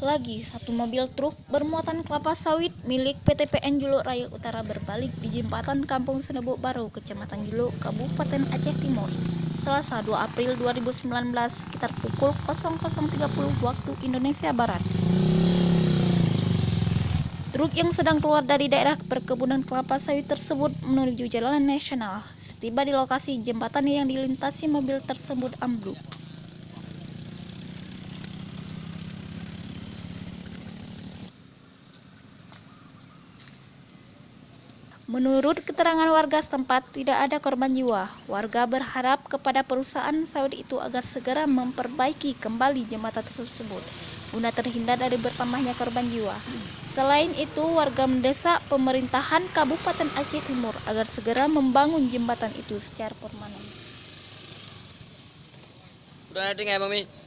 Lagi satu mobil truk bermuatan kelapa sawit milik PT PN Juluk Raya Utara berbalik di jembatan Kampung Senebuk Baru, Kecamatan Juluk, Kabupaten Aceh Timur, Selasa 2 April 2019 sekitar pukul 00.30 waktu Indonesia Barat. Truk yang sedang keluar dari daerah perkebunan kelapa sawit tersebut menuju jalan nasional. Setiba di lokasi, jembatan yang dilintasi mobil tersebut ambruk. Menurut keterangan warga setempat, tidak ada korban jiwa. Warga berharap kepada perusahaan sawit itu agar segera memperbaiki kembali jembatan tersebut guna terhindar dari bertambahnya korban jiwa. Selain itu, warga mendesak pemerintahan Kabupaten Aceh Timur agar segera membangun jembatan itu secara permanen. Udah ada nggak, Mami?